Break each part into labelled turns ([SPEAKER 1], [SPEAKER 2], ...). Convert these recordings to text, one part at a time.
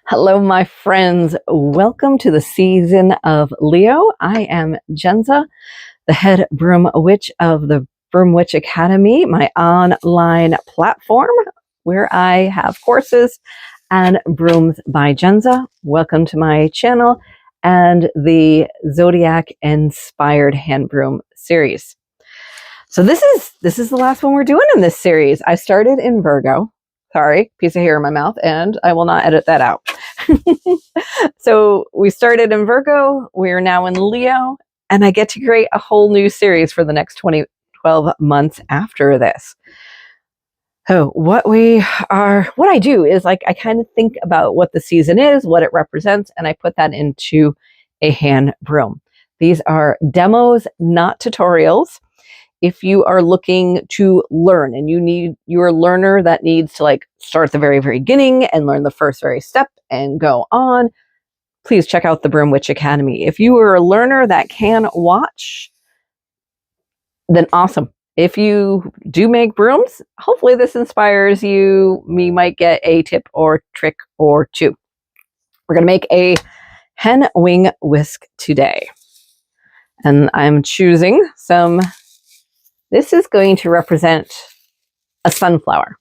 [SPEAKER 1] Hello, my friends. Welcome to the season of Leo. I am Jenza, the head broom witch of the Broom Witch Academy, my online platform where I have courses and brooms by Jenza. Welcome to my channel and the Zodiac inspired hand broom series. So this is the last one we're doing in this series. I started in Virgo. Sorry, piece of hair in my mouth, and I will not edit that out. So we started in Virgo, we're now in Leo, and I get to create a whole new series for the next 12 months after this. So what I do is I kind of think about what the season is, what it represents, and I put that into a hand broom. These are demos, not tutorials. If you are looking to learn and you're a learner that needs to start at the very, very beginning and learn the first very step and go on, please check out the Broom Witch Academy. If you are a learner that can watch, then awesome. If you do make brooms, hopefully this inspires you. You might get a tip or trick or two. We're going to make a hen wing whisk today. And I'm choosing some. This is going to represent a sunflower.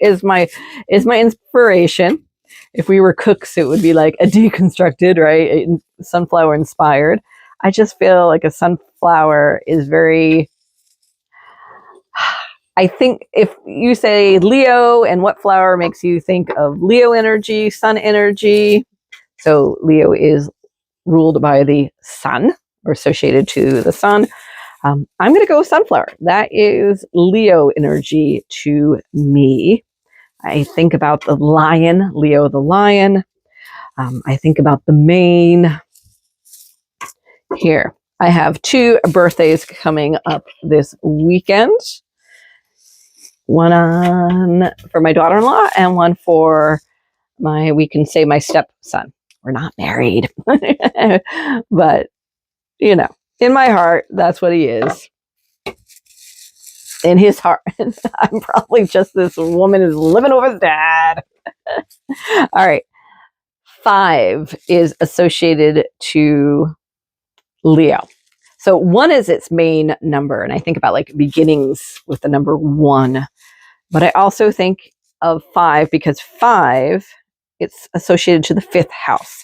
[SPEAKER 1] is my inspiration. If we were cooks, it would be like a deconstructed, right? Sunflower inspired. I just feel like a sunflower is very. I think if you say Leo and what flower makes you think of Leo energy, sun energy. So Leo is ruled by the sun or associated to the sun. I'm going to go sunflower. That is Leo energy to me. I think about the lion, Leo the lion. I think about the mane. Here, I have two birthdays coming up this weekend. One for my daughter-in-law and one for we can say my stepson. We're not married, but in my heart, that's what he is. In his heart, I'm probably just this woman who's living with his dad. All right. 5 is associated to Leo. So 1 is its main number. And I think about beginnings with the number 1. But I also think of 5 because 5, it's associated to the 5th house.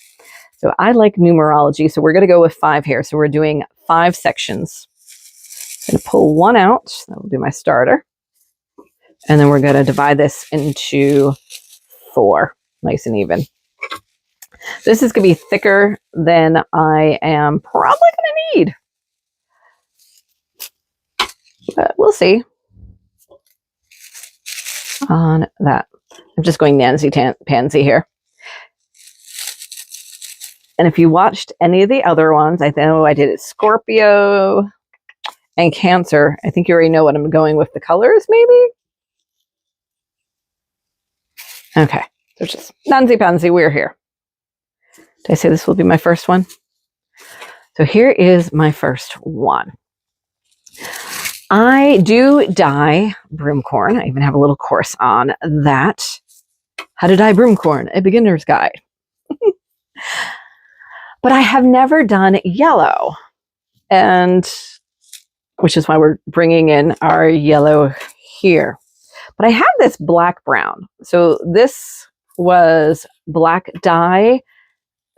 [SPEAKER 1] So I like numerology. So we're going to go with 5 here. So we're doing 5 sections. I'm going to pull 1 out. That will be my starter. And then we're going to divide this into 4, nice and even. This is going to be thicker than I am probably going to need. But we'll see on that. I'm just going Nancy-pansy here. And if you watched any of the other ones, I know I did it Scorpio and Cancer. I think you already know what I'm going with the colors, maybe? Okay. So just Nancy-pansy, we're here. Did I say this will be my first one? So here is my first one. I do dye broomcorn. I even have a little course on that. How to dye broomcorn, a beginner's guide. But I have never done yellow, and which is why we're bringing in our yellow here. But I have this black brown. So this was black dye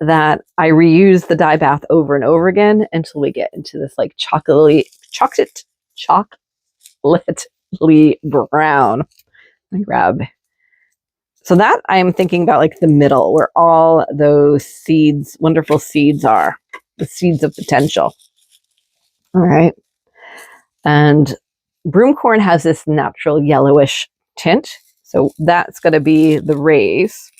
[SPEAKER 1] that I reuse the dye bath over and over again until we get into this chocolatey brown. I grab. So that I'm thinking about the middle where all those seeds, wonderful seeds are, the seeds of potential. All right. And broomcorn has this natural yellowish tint. So that's going to be the rays.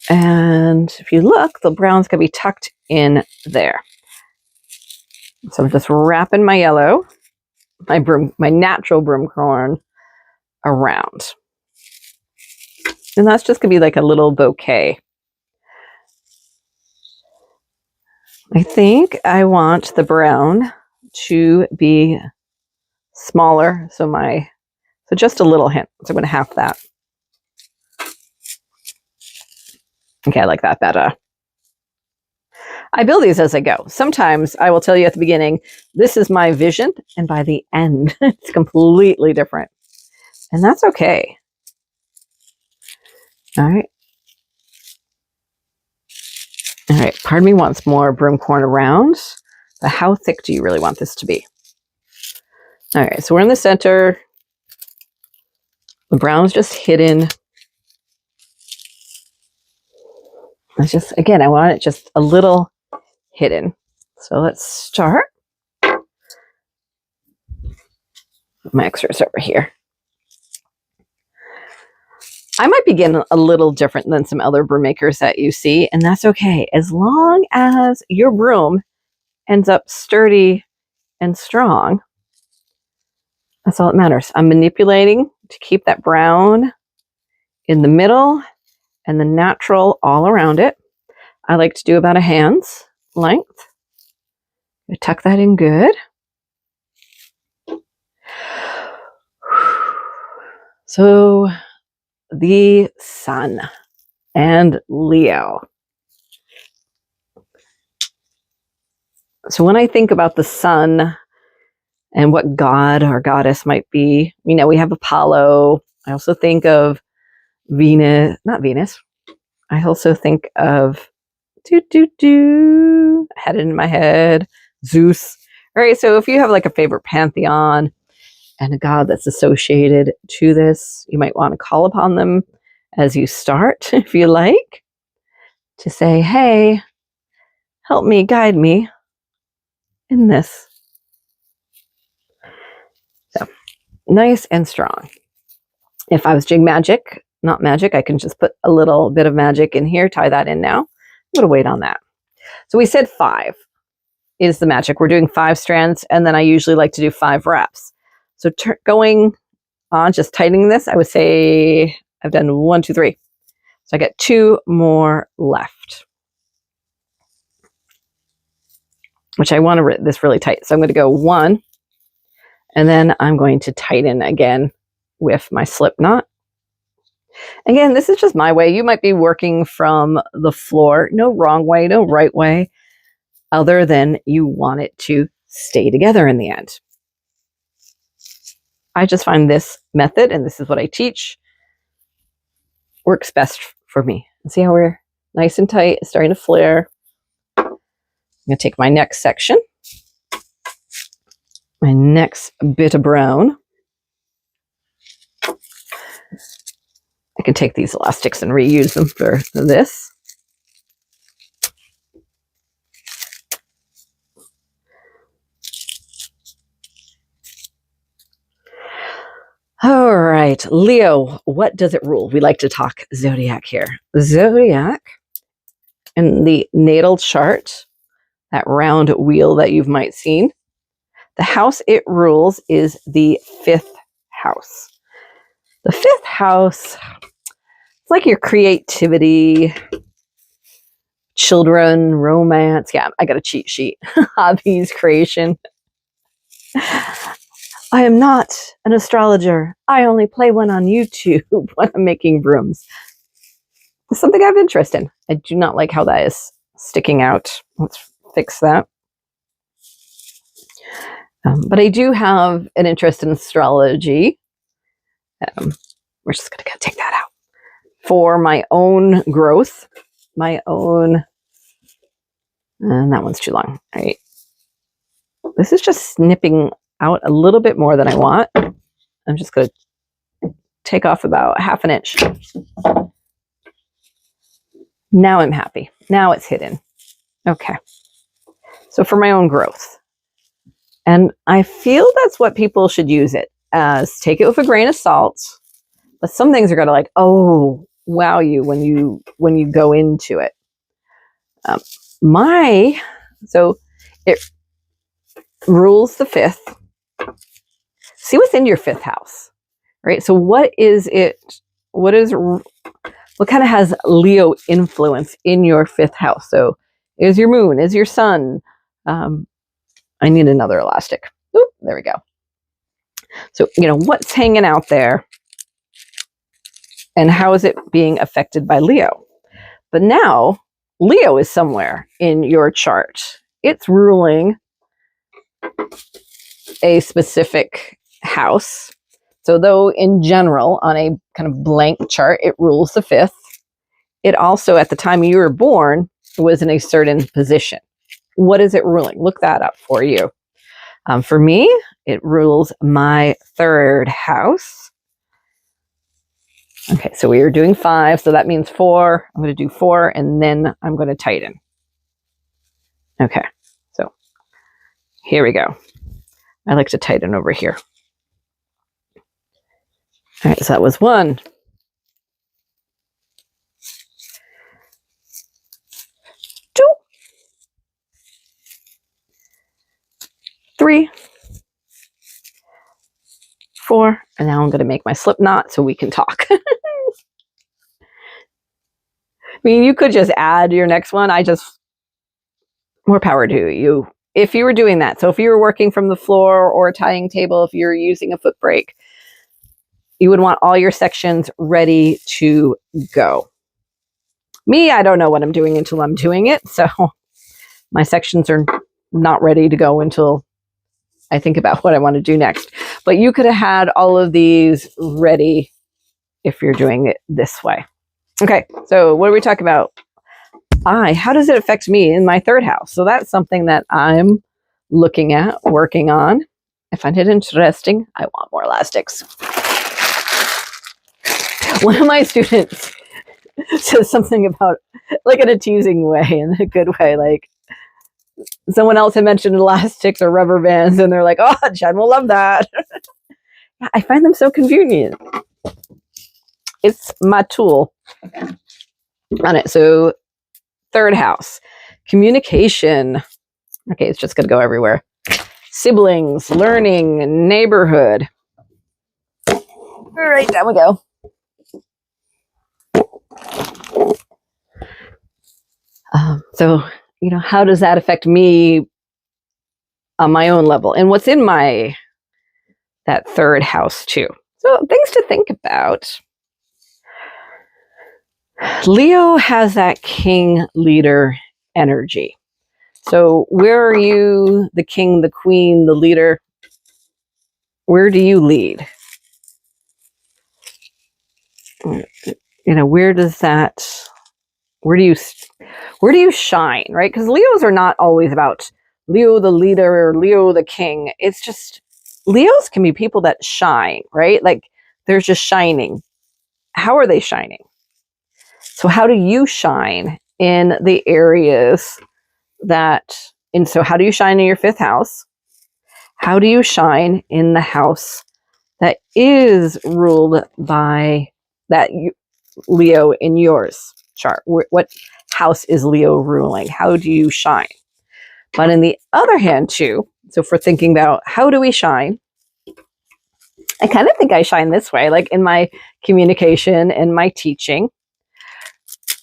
[SPEAKER 1] And if you look, the brown's going to be tucked in there. So I'm just wrapping my yellow, my natural broomcorn around. And that's just going to be a little bouquet. I think I want the brown to be smaller. So So just a little hint. So I'm going to half that. Okay, I like that better. I build these as I go. Sometimes I will tell you at the beginning, this is my vision, and by the end, it's completely different. And that's okay. All right. All right, pardon me once more, broomcorn around. But how thick do you really want this to be? All right, so we're in the center. The brown's just hidden. It's just, again, I want it just a little hidden. So let's start. My extras over here. I might begin a little different than some other broom makers that you see, and that's okay. As long as your broom ends up sturdy and strong, that's all that matters. I'm manipulating to keep that brown in the middle and the natural all around it. I like to do about a hand's length. I tuck that in good. So the sun and Leo. So when I think about the sun and what god or goddess might be, you know, we have Apollo. I also think of Venus, not Venus. I also think of I had it in my head, Zeus. All right, so if you have like a favorite pantheon and a god that's associated to this, you might want to call upon them as you start, if you like, to say, hey, help me, guide me in this. So nice and strong. If I was doing magic, not magic, I can just put a little bit of magic in here, tie that in now. I'm going to wait on that. So we said 5 is the magic. We're doing 5 strands, and then I usually like to do 5 wraps. So going on, just tightening this, I would say I've done 1, 2, 3. So I got 2 more left, which I want to this really tight. So I'm going to go 1, and then I'm going to tighten again with my slip knot. Again, this is just my way. You might be working from the floor. No wrong way, no right way, other than you want it to stay together in the end. I just find this method, and this is what I teach, works best for me. See how we're nice and tight, it's starting to flare. I'm going to take my next section, my next bit of brown. I can take these elastics and reuse them for this. All right, Leo, what does it rule? We like to talk Zodiac here. Zodiac, in the natal chart, that round wheel that you might seen, the house it rules is the 5th house. The 5th house, it's like your creativity, children, romance. Yeah, I got a cheat sheet. Hobbies, creation. I am not an astrologer. I only play one on YouTube when I'm making brooms. It's something I have interest in. I do not like how that is sticking out. Let's fix that. But I do have an interest in astrology. We're just going to take that out for my own growth, my own, and that one's too long. All right. This is just snipping out a little bit more than I want. I'm just going to take off about 1/2 inch. Now I'm happy. Now it's hidden. Okay. So for my own growth. And I feel that's what people should use it as. Take it with a grain of salt. But some things are going to like, oh, wow you when you go into it. So it rules the 5th. See what's in your 5th house, right? So what is it? What kind of has Leo influence in your 5th house? So is your moon, is your sun. I need another elastic. Oop, there we go. So, what's hanging out there and how is it being affected by Leo? But now Leo is somewhere in your chart. It's ruling a specific house. So though in general, on a kind of blank chart, it rules the fifth, it also, at the time you were born, was in a certain position. What is it ruling? Look that up for you. For me, it rules my third house. Okay, so we are doing 5, so that means 4. I'm going to do 4, and then I'm going to tighten. Okay, so here we go. I like to tighten over here. All right, so that was 1. 2. 3. 4. And now I'm going to make my slip knot so we can talk. I mean, you could just add your next one. More power to you. If you were doing that, so if you were working from the floor or a tying table, if you're using a foot brake, you would want all your sections ready to go. Me, I don't know what I'm doing until I'm doing it. So my sections are not ready to go until I think about what I want to do next. But you could have had all of these ready if you're doing it this way. Okay, so what are we talking about? How does it affect me in my third house? So that's something that I'm looking at, working on. I find it interesting. I want more elastics. One of my students says something about, like in a teasing way, in a good way, like someone else had mentioned elastics or rubber bands, and they're like, oh, Jen will love that. I find them so convenient. It's my tool on it. So third house, communication. Okay, it's just going to go everywhere. Siblings, learning, neighborhood. All right, down we go. So, how does that affect me on my own level? And what's in that third house too? So things to think about. Leo has that king leader energy. So where are you, the king, the queen, the leader? Where do you lead? Where do you shine, right? Because Leos are not always about Leo the leader or Leo the king. It's just, Leos can be people that shine, right? Like they're just shining. How are they shining? So how do you shine in the areas so how do you shine in your fifth house? How do you shine in the house that is ruled by that Leo in yours chart? What house is Leo ruling? How do you shine? But on the other hand too, so if we're thinking about how do we shine, I kind of think I shine this way, like in my communication and my teaching.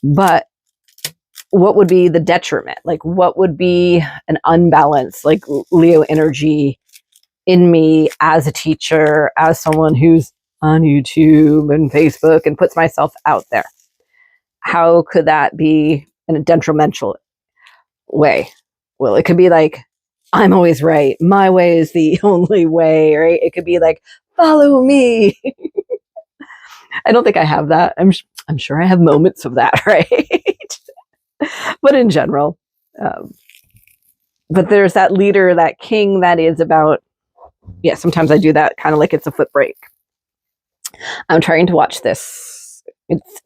[SPEAKER 1] But what would be the detriment? Like what would be an unbalance, like Leo energy in me as a teacher, as someone who's on YouTube and Facebook and puts myself out there? How could that be in a detrimental way? Well, it could be like, I'm always right. My way is the only way, right? It could be like, follow me. I don't think I have that. I'm sure I have moments of that, right? But in general, but there's that leader, that king that is about, sometimes I do that kind of like it's a foot brake. I'm trying to watch this.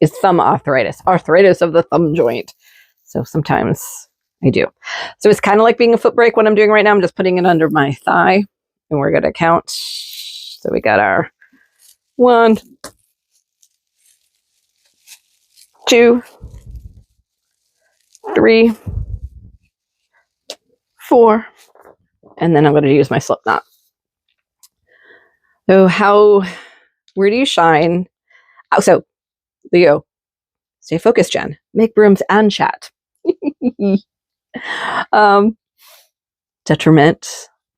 [SPEAKER 1] It's thumb arthritis of the thumb joint. So sometimes I do. So it's kind of like being a foot brake. What I'm doing right now, I'm just putting it under my thigh and we're going to count. So we got our 1, 2, 3, 4, and then I'm going to use my slip knot. So where do you shine? Oh, so Leo, stay focused, Jen. Make brooms and chat. Detriment,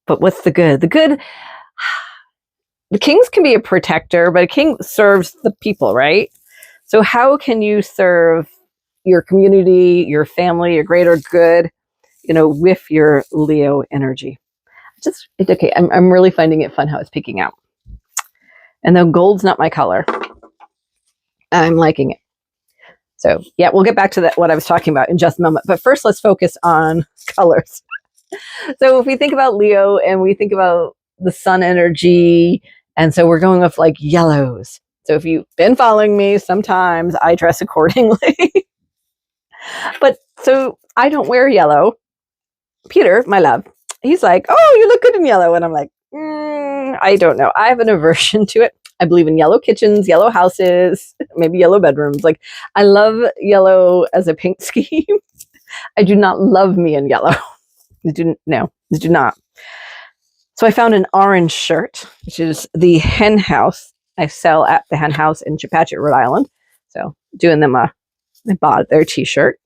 [SPEAKER 1] but what's the good? The good, the kings can be a protector, but a king serves the people, right? So how can you serve your community, your family, your greater good, with your Leo energy? It's okay. I'm really finding it fun how it's peeking out. And though gold's not my color, I'm liking it. So yeah, we'll get back to what I was talking about in just a moment. But first, let's focus on colors. So if we think about Leo and we think about the sun energy, and so we're going with like yellows. So if you've been following me, sometimes I dress accordingly. But so I don't wear yellow. Peter, my love, he's like, oh, you look good in yellow. And I'm like, I don't know. I have an aversion to it. I believe in yellow kitchens, yellow houses, maybe yellow bedrooms. Like, I love yellow as a paint scheme. I do not love me in yellow. I do not. So I found an orange shirt, which is the Hen House. I sell at the Hen House in Chepachet, Rhode Island. So doing them I bought their t-shirt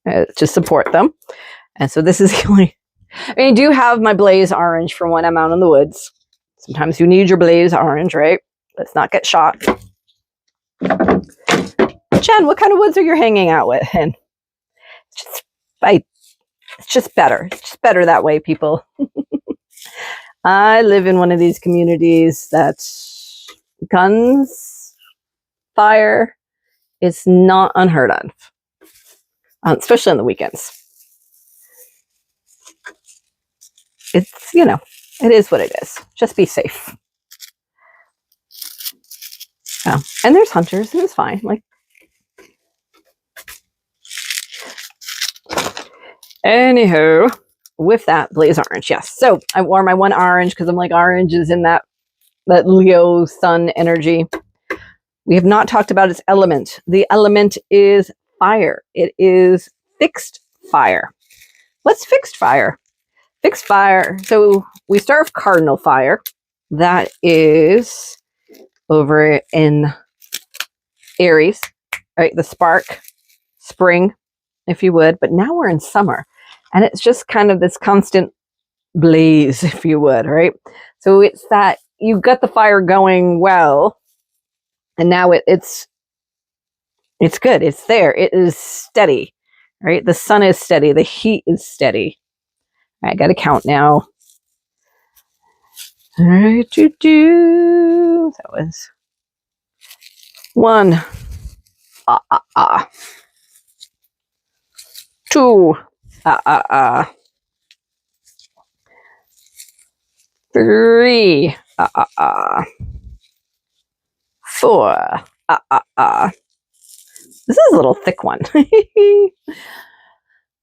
[SPEAKER 1] to support them. And so this is the only, I do have my blaze orange for when I'm out in the woods. Sometimes you need your blaze orange, right? Let's not get shot. Jen, what kind of woods are you hanging out with? And it's just better. It's just better that way, people. I live in one of these communities that's guns, fire is not unheard of, especially on the weekends. It's, it is what it is. Just be safe. Oh, and there's hunters, and it's fine. Like, anywho, with that blaze orange, yes. So I wore my one orange because I'm like, orange is in that Leo sun energy. We have not talked about its element. The element is fire. It is fixed fire. What's fixed fire? Fixed fire. So we start with cardinal fire. That is over in Aries, right? The spark, spring, if you would. But now we're in summer. And it's just kind of this constant blaze, if you would, right? So it's that you've got the fire going well. And now it's good. It's there. It is steady, right? The sun is steady. The heat is steady. I got to count now. All right, that was 1. 2. 3. 4. This is a little thick one.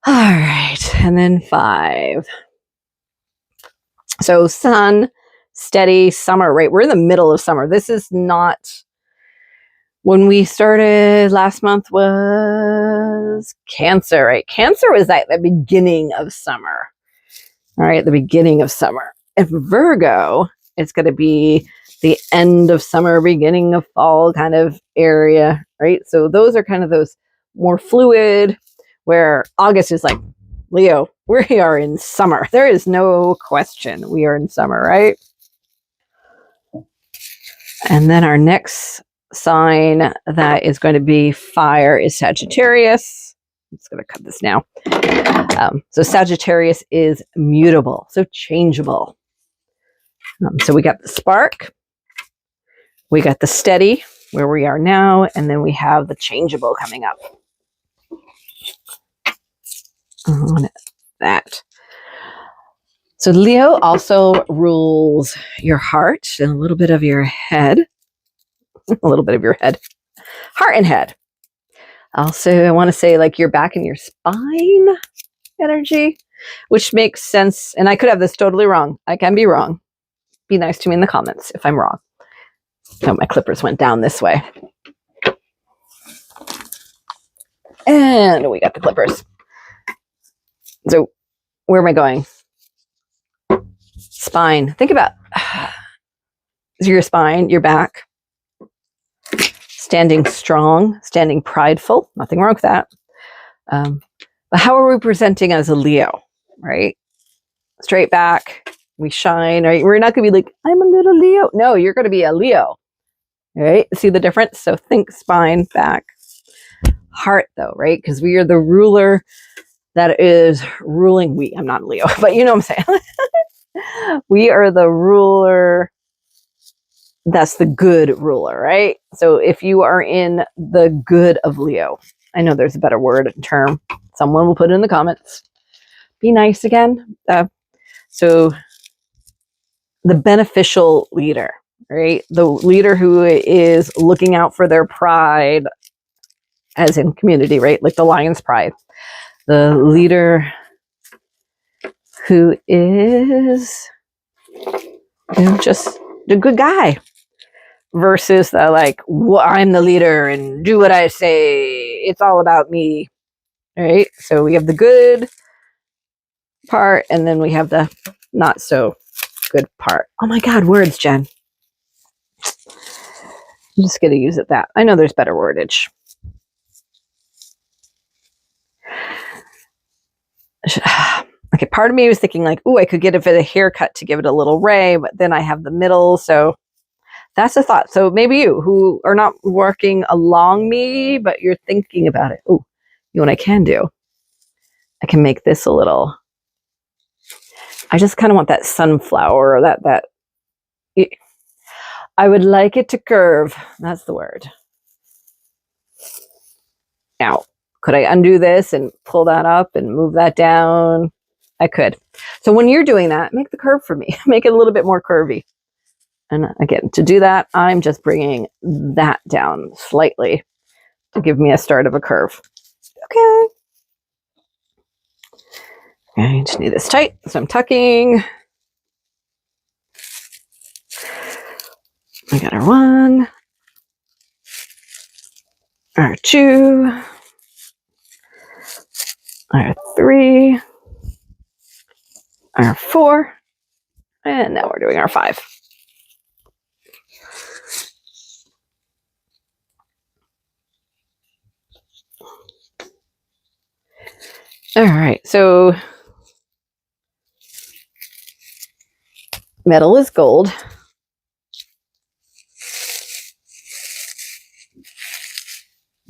[SPEAKER 1] All right, and then 5. So sun, steady, summer, right? We're in the middle of summer. This is not, when we started last month was Cancer, right? Cancer was at the beginning of summer, all right? The beginning of summer. And Virgo, it's going to be the end of summer, beginning of fall kind of area, right? So those are kind of those more fluid, where August is like, Leo, we are in summer. There is no question we are in summer, right? And then our next sign that is going to be fire is Sagittarius. I'm just going to cut this now. So Sagittarius is mutable, so changeable. So we got the spark, we got the steady, where we are now, and then we have the changeable coming up. On that. So Leo also rules your heart and a little bit of your head. A little bit of your head. Heart and head. Also, I want to say like your back and your spine energy, which makes sense. And I could have this totally wrong. I can be wrong. Be nice to me in the comments if I'm wrong. So my clippers went down this way. And we got the clippers. So where am I going? Spine. Think about your spine, your back. Standing strong, standing prideful. Nothing wrong with that. But how are we presenting as a Leo, right? Straight back, We shine, right? We're not going to be like, I'm a little Leo. No, you're going to be a Leo, right? See the difference? So think spine, back, heart though, right? Because we are the ruler that is ruling. I'm not Leo, but you know what I'm saying? We are the ruler. That's the good ruler, right? So if you are in the good of Leo, I know there's a better word and term. Someone will put it in the comments. Be nice again. So the beneficial leader, right? The leader who is looking out for their pride, as in community, right? Like the lion's pride. The leader who is, just the good guy versus the like, well, I'm the leader and do what I say. It's all about me, right? So we have the good part and then we have the not so good part. Oh my God, words, Jen. I'm just going to use it that. I know there's better wordage. Okay, part of me was thinking like, oh, I could get it a haircut to give it a little ray, but then I have the middle. So that's a thought. So maybe you who are not working along me, but you're thinking about it. Oh, you know what I can do? I can make this a little. I just kind of want that sunflower or that. I would like it to curve. That's the word. Now, could I undo this and pull that up and move that down? I could. So when you're doing that, make the curve for me. Make it a little bit more curvy. And again, to do that, I'm just bringing that down slightly to give me a start of a curve. Okay. I just need this tight, so I'm tucking. We got our 1, our 2, our 3, our 4, and now we're doing our 5. All right, so metal is gold.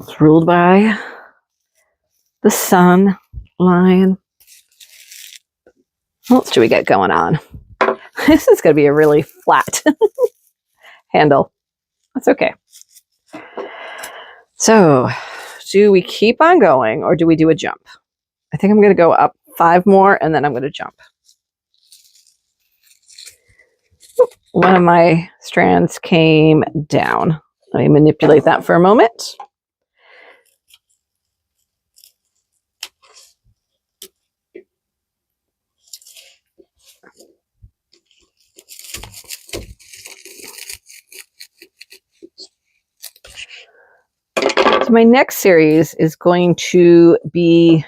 [SPEAKER 1] It's ruled by the sun, lion. What else do we get going on? This is going to be a really flat handle. That's okay. So, do we keep on going or do we do a jump? I think I'm going to go up 5 more and then I'm going to jump. One of my strands came down. Let me manipulate that for a moment. So my next series is going to be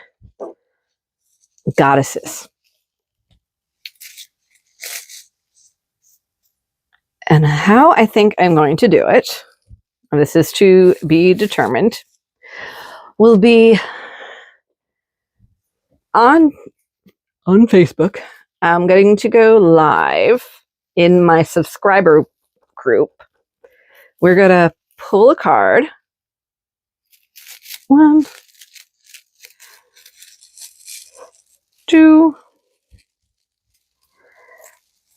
[SPEAKER 1] goddesses. And how I think I'm going to do it, and this is to be determined, will be on Facebook. I'm going to go live in my subscriber group. We're going to pull a card. 1, 2,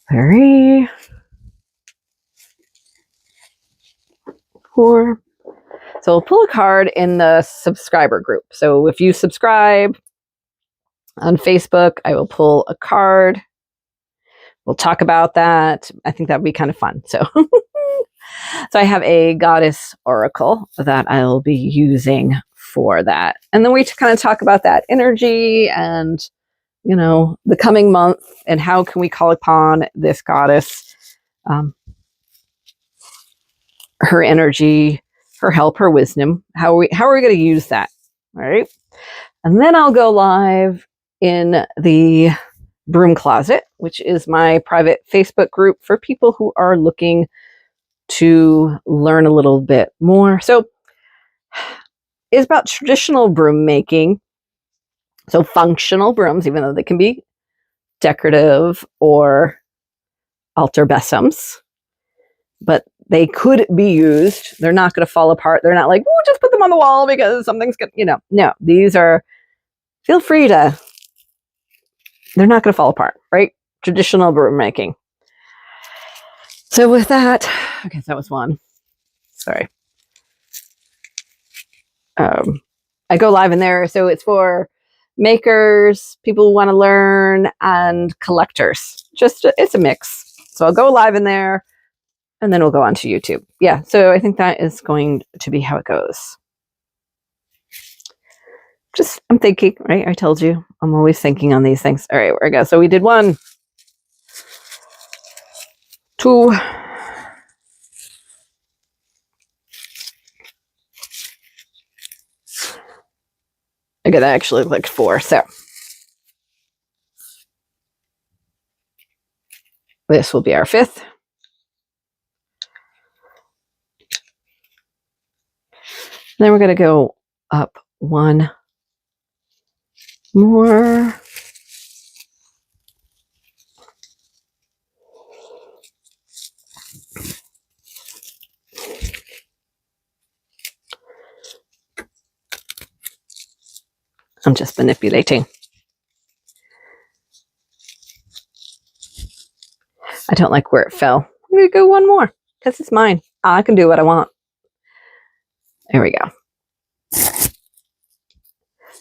[SPEAKER 1] 3, 4. So we'll pull a card in the subscriber group. So if you subscribe on Facebook, I will pull a card. We'll talk about that. I think that would be kind of fun. So, so I have a goddess oracle that I'll be using for that. And then we kind of talk about that energy and, the coming month and how can we call upon this goddess, her energy, her help, her wisdom. How are we going to use that? All right. And then I'll go live in the Broom Closet, which is my private Facebook group for people who are looking to learn a little bit more. So it's about traditional broom making. So functional brooms, even though they can be decorative or altar besoms, but they could be used. They're not going to fall apart. They're not like, oh, just put them on the wall because something's good. No, these are, feel free to, they're not going to fall apart, right? Traditional broom making. So with that, okay, that was one. Sorry. I go live in there. So it's for makers, people who want to learn, and collectors. It's a mix. So I'll go live in there and then we'll go on to YouTube. Yeah. So I think that is going to be how it goes. I'm thinking, right? I told you, I'm always thinking on these things. All right, where we go. So we did 1, 2, I got actually like 4. So this will be our 5th. Then we're going to go up 1 more. I'm just manipulating. I don't like where it fell. I'm going to go 1 more because it's mine. I can do what I want. There we go.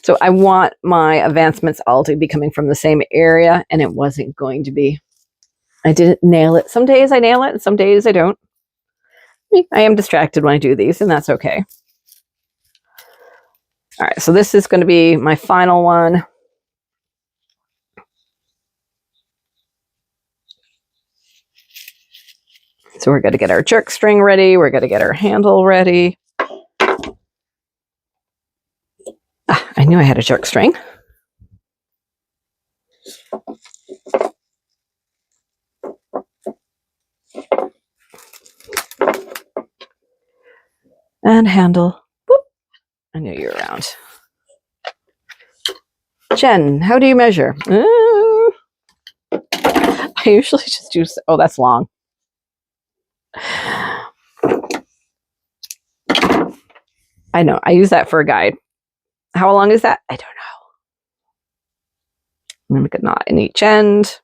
[SPEAKER 1] So I want my advancements all to be coming from the same area, and it wasn't going to be. I didn't nail it. Some days I nail it, and some days I don't. I am distracted when I do these, and that's okay. All right, so this is going to be my final one. So we're going to get our jerk string ready. We're going to get our handle ready. I knew I had a jerk string. And handle. Boop. I knew you were around. Jen, how do you measure? I usually just do, oh, that's long. I know, I use that for a guide. How long is that? I don't know. I'm going to make a knot in each end.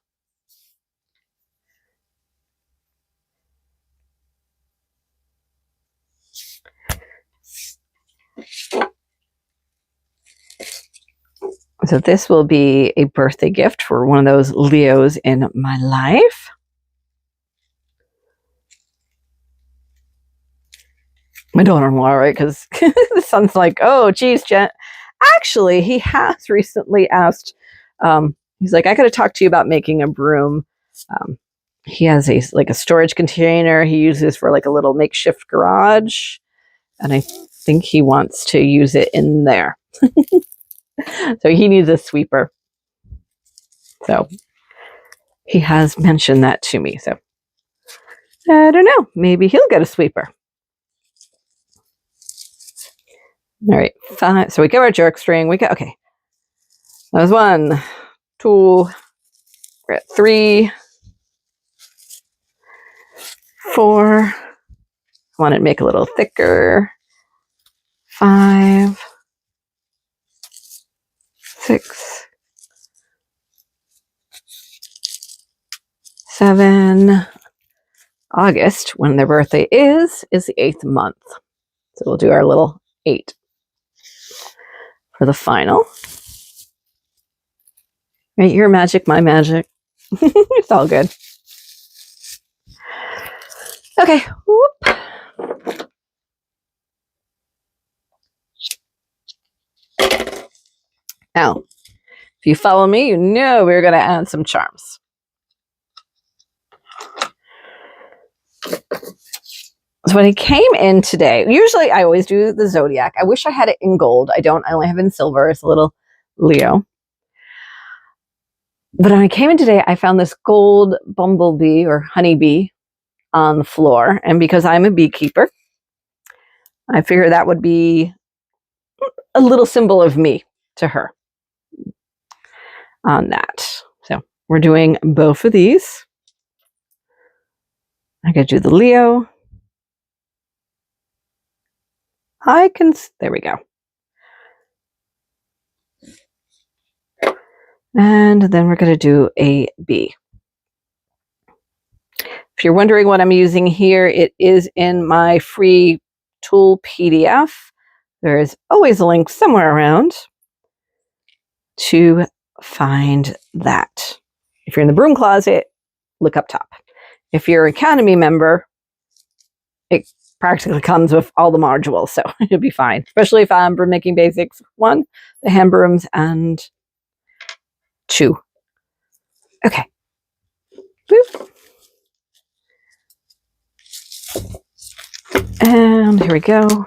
[SPEAKER 1] So this will be a birthday gift for one of those Leos in my life. My daughter-in-law, right? Because the son's like, oh, geez, Jen. Actually, he has recently asked, he's like, I got to talk to you about making a broom. He has a storage container he uses for like a little makeshift garage. And I think he wants to use it in there. So he needs a sweeper. So he has mentioned that to me. So I don't know. Maybe he'll get a sweeper. All right, 5. So we got our jerk string. Okay. That was 1, 2, we're at 3, 4. I want to make a little thicker. 5, 6, 7. August, when their birthday is the 8th month. So we'll do our little 8 for the final. Right, your magic, my magic. It's all good. Okay. Whoop. Now, if you follow me, you know we're going to add some charms. So when I came in today, usually I always do the Zodiac. I wish I had it in gold. I don't. I only have it in silver. It's a little Leo. But when I came in today, I found this gold bumblebee or honeybee on the floor. And because I'm a beekeeper, I figured that would be a little symbol of me to her on that. So we're doing both of these. I'm going to do the Leo. There we go. And then we're going to do a B. If you're wondering what I'm using here, it is in my free tool PDF. There is always a link somewhere around to find that. If you're in the broom closet, look up top. If you're an Academy member, it practically comes with all the modules, so you'll be fine. Especially if I'm Broom Making Basics 1, the hand brooms, and 2. Okay. Boop. And here we go.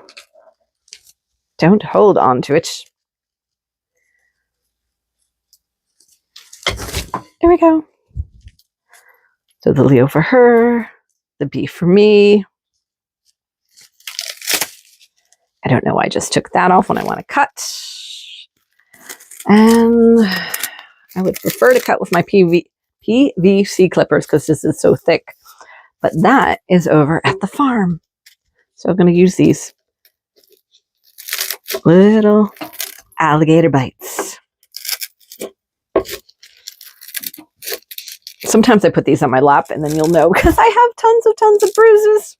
[SPEAKER 1] Don't hold on to it. There we go. So the Leo for her, the B for me. I don't know why I just took that off when I want to cut. And I would prefer to cut with my PVC clippers because this is so thick. But that is over at the farm. So I'm going to use these little alligator bites. Sometimes I put these on my lap and then you'll know because I have tons of bruises.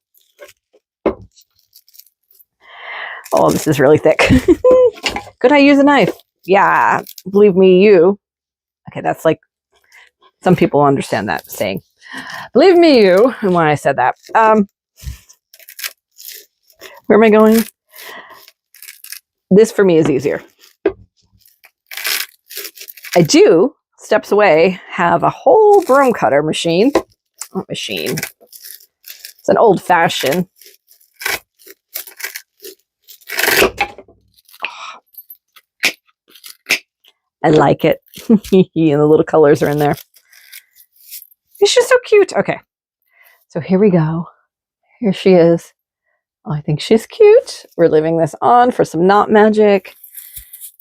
[SPEAKER 1] Oh, this is really thick. Could I use a knife? Yeah, believe me, you. Okay, that's like, some people understand that saying. Believe me, you, and why I said that. Where am I going? This for me is easier. I do, steps away, have a whole broom cutter machine. Not machine. It's an old fashioned. I like it. And the little colors are in there. It's just so cute. Okay. So here we go. Here she is. Oh, I think she's cute. We're leaving this on for some knot magic.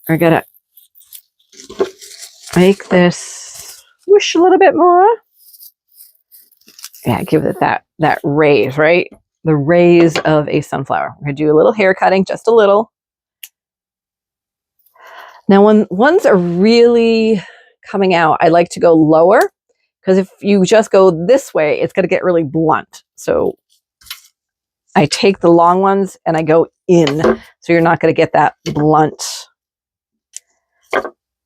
[SPEAKER 1] We're going to make this whoosh a little bit more. Yeah, give it that raise, right? The raise of a sunflower. We're going to do a little hair cutting, just a little. Now, when ones are really coming out, I like to go lower because if you just go this way, it's going to get really blunt. So I take the long ones and I go in. So you're not going to get that blunt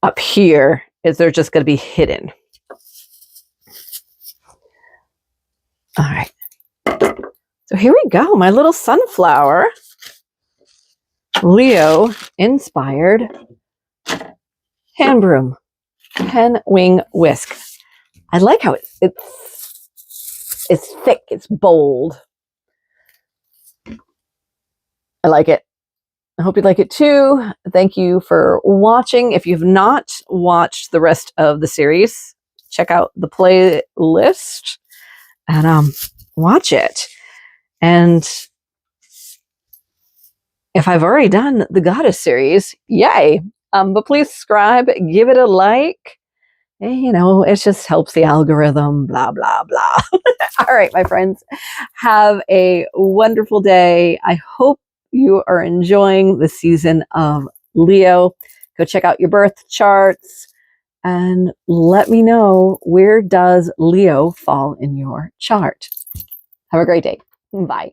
[SPEAKER 1] up here, is they're just going to be hidden. All right. So here we go. My little sunflower Leo inspired hand broom, hen wing whisk. I like how it's thick, it's bold. I like it. I hope you like it too. Thank you for watching. If you've not watched the rest of the series, check out the playlist and watch it. And if I've already done the Goddess series, yay. But please subscribe, give it a like. And, you know, it just helps the algorithm, blah, blah, blah. All right, my friends, have a wonderful day. I hope you are enjoying the season of Leo. Go check out your birth charts and let me know, where does Leo fall in your chart? Have a great day. Bye.